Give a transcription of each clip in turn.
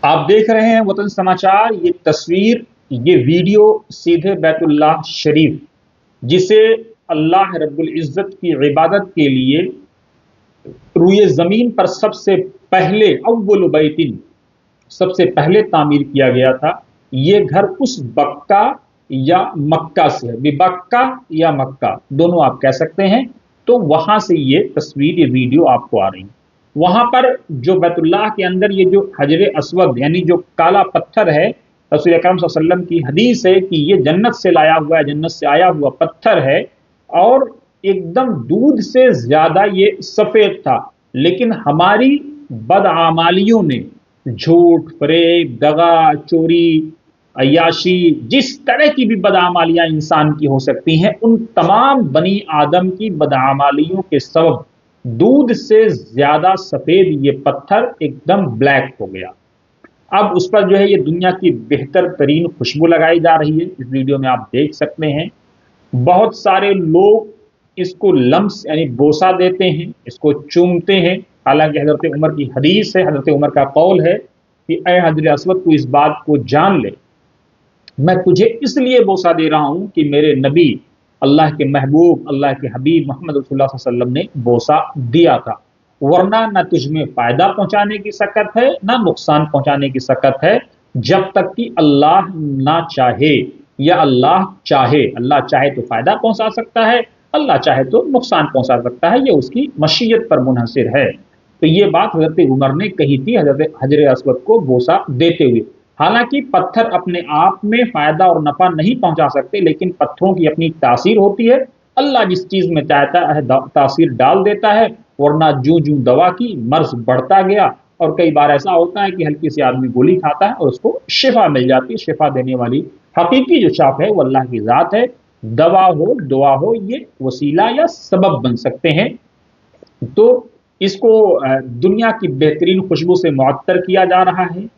आप देख रहे हैं वतन समाचार। ये तस्वीर, ये वीडियो सीधे बैतुल्लाह शरीफ, जिसे अल्लाह रब्बुल इज़्ज़त की इबादत के लिए रूए ज़मीन पर सबसे पहले अव्वल बैतिन, सबसे पहले तामीर किया गया था। ये घर उस बक्का या मक्का से है, बक्का या मक्का दोनों आप कह सकते हैं। तो वहां से ये तस्वीर, ये वीडियो आपको आ रही है। वहां पर जो बैतुल्लाह के अंदर ये जो हजर अस्वद यानी जो काला पत्थर है, रसूल अकरम सल्लल्लाहु अलैहि वसल्लम की हदीस है कि ये जन्नत से लाया हुआ है, जन्नत से आया हुआ पत्थर है और एकदम दूध से ज्यादा ये सफेद था। लेकिन हमारी बदआमालियों ने, झूठ, फरेब, दगा, चोरी, अय्याशी, जिस तरह की भी बदआमालियां इंसान की हो सकती हैं, उन तमाम बनी आदम की बदआमालियों के सबब दूध से ज्यादा सफेद ये पत्थर एकदम ब्लैक हो गया। अब उस पर जो है ये दुनिया की बेहतर तरीन खुशबू लगाई जा रही है। इस वीडियो में आप देख सकते हैं बहुत सारे लोग इसको लम्स यानी बोसा देते हैं, इसको चूमते हैं। हालांकि हजरत उमर की हदीस है, हजरत उमर का कौल है कि ऐ हजर अस्वद, तू इस बात को जान ले, मैं तुझे इसलिए बोसा दे रहा हूं कि मेरे नबी, अल्लाह के महबूब, अल्लाह के हबीब मोहम्मद रसूलुल्लाह सल्लल्लाहु अलैहि वसल्लम ने बोसा दिया था। वरना न तुझमें फायदा पहुंचाने की सकत है, ना नुकसान पहुंचाने की सकत है, जब तक कि अल्लाह ना चाहे या अल्लाह चाहे। अल्लाह चाहे तो फायदा पहुंचा सकता है, अल्लाह चाहे तो नुकसान पहुंचा सकता है, ये उसकी मशीयत पर मुनहसिर है। तो ये बात हजरत उमर ने कही थी हजरत हजर अस्वद को बोसा देते हुए। हालांकि पत्थर अपने आप में फायदा और नफा नहीं पहुंचा सकते, लेकिन पत्थरों की अपनी तासीर होती है। अल्लाह जिस चीज में चाहता है तासीर डाल देता है, वरना जूं जूं दवा की मर्ज बढ़ता गया। और कई बार ऐसा होता है कि हल्की सी आदमी गोली खाता है और उसको शिफा मिल जाती है। शिफा देने वाली हकीकी जो शाफ है वो अल्लाह की जात है। दवा हो, दुआ हो, ये वसीला या सबब बन सकते हैं। तो इसको दुनिया की बेहतरीन खुशबू से मुअत्तर किया जा रहा है।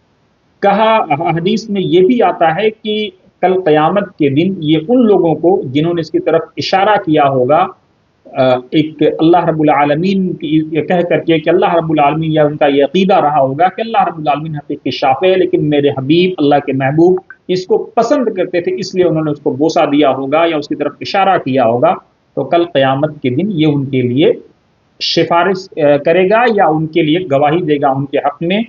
कहा हदीस में ये भी आता है कि कल क़यामत के दिन ये उन लोगों को जिन्होंने इसकी तरफ इशारा किया होगा, एक अल्लाह रब्बुल आलमीन की कह करके कि अल्लाह रब्बुल आलमीन, या उनका ये अकीदा रहा होगा कि अल्लाह रब्बुल आलमीन हकीकी शाफ़े है, लेकिन मेरे हबीब, अल्लाह के महबूब इसको पसंद करते थे, इसलिए उन्होंने उसको बोसा दिया होगा या उसकी तरफ इशारा किया होगा। तो कल क़यामत के दिन ये उनके लिए सिफारिश करेगा या उनके लिए गवाही देगा उनके हक में।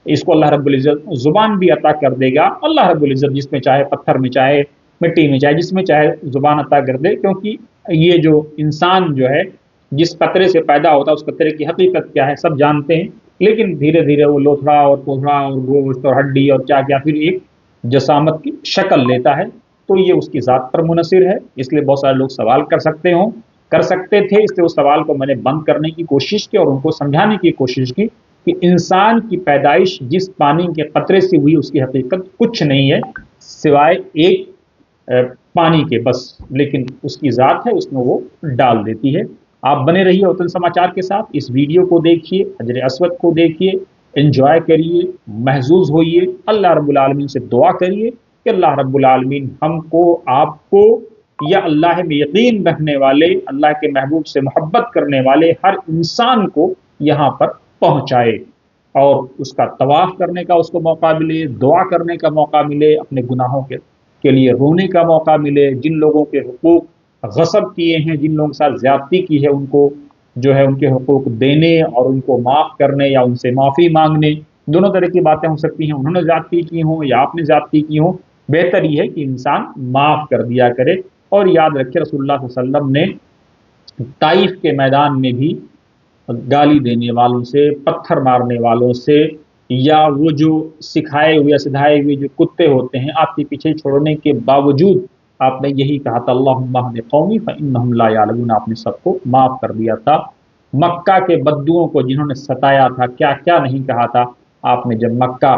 इसको अल्लाह रब्बुल इज़्ज़त जुबान भी अता कर देगा। अल्लाह रब्बुल इज़्ज़त जिसमें चाहे, पत्थर में चाहे, मिट्टी में चाहे, जिसमें चाहे जुबान अता कर दे। क्योंकि ये जो इंसान जो है, जिस कतरे से पैदा होता है, उस कतरे की हकीकत क्या है सब जानते हैं। लेकिन धीरे धीरे वो लोथड़ा और पोथड़ा और गोश्त और हड्डी और क्या क्या फिर एक जसामत की शक्ल लेता है। तो ये उसकी ज़ात पर मुनसिर है। इसलिए बहुत सारे लोग सवाल कर सकते थे, इसलिए उस सवाल को मैंने बंद करने की कोशिश की और उनको समझाने की कोशिश की कि इंसान की पैदाइश जिस पानी के कतरे से हुई, उसकी हकीकत कुछ नहीं है सिवाय एक पानी के, बस। लेकिन उसकी ज़ात है, उसमें वो डाल देती है। आप बने रहिए वतन समाचार के साथ। इस वीडियो को देखिए, हजर अस्वद को देखिए, एंजॉय करिए, महजूज होइए। अल्लाह रब्बुल आलमीन से दुआ करिए कि अल्लाह रब्बुल आलमीन हमको, आपको, या अल्लाह में यकीन रखने वाले, अल्लाह के महबूब से मोहब्बत करने वाले हर इंसान को यहाँ पर पहुँचाए और उसका तवाफ करने का उसको मौका मिले, दुआ करने का मौका मिले, अपने गुनाहों के लिए रोने का मौका मिले। जिन लोगों के हुकूक गसब किए हैं, जिन लोगों के साथ ज्यादती की है, उनको जो है उनके हुकूक देने और उनको माफ़ करने या उनसे माफ़ी मांगने, दोनों तरह की बातें हो सकती हैं। उन्होंने ज्यादती की हो या आपने ज्यादती की हो, बेहतर ये है कि इंसान माफ़ कर दिया करे। और याद रखिए, रसूलुल्लाह सल्लल्लाहु अलैहि वसल्लम ने ताइफ के मैदान में भी गाली देने वालों से, पत्थर मारने वालों से, या वो जो सिखाए हुए या सिधाए हुए जो कुत्ते होते हैं, आपके पीछे छोड़ने के बावजूद आपने यही कहा था, अल्लाहुम्मा हदि कौमी फइन्नहुम ला यालमून। आपने सबको माफ कर दिया था। मक्का के बद्दुओं को जिन्होंने सताया था, क्या क्या नहीं कहा था। आपने जब मक्का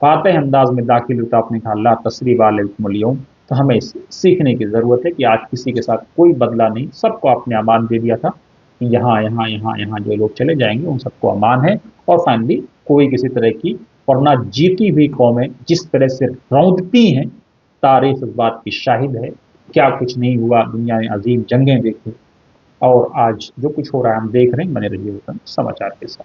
फातह अंदाज में दाखिल हुआ, आपने कहा ला तस्रीब अलैकुमुल यौम। तो हमें सीखने की ज़रूरत है कि आज किसी के साथ कोई बदला नहीं, सबको आपने अमान दे दिया था। यहाँ यहाँ यहाँ यहाँ जो लोग चले जाएंगे उन सबको अमान है। और फाइनली कोई किसी तरह की, वरना जीती हुई कौमें जिस तरह से रौंदती हैं, तारीख इस बात की शाहिद है। क्या कुछ नहीं हुआ, दुनिया ने अजीम जंगें देखी, और आज जो कुछ हो रहा है हम देख रहे हैं। बने रहिए वतन समाचार के साथ।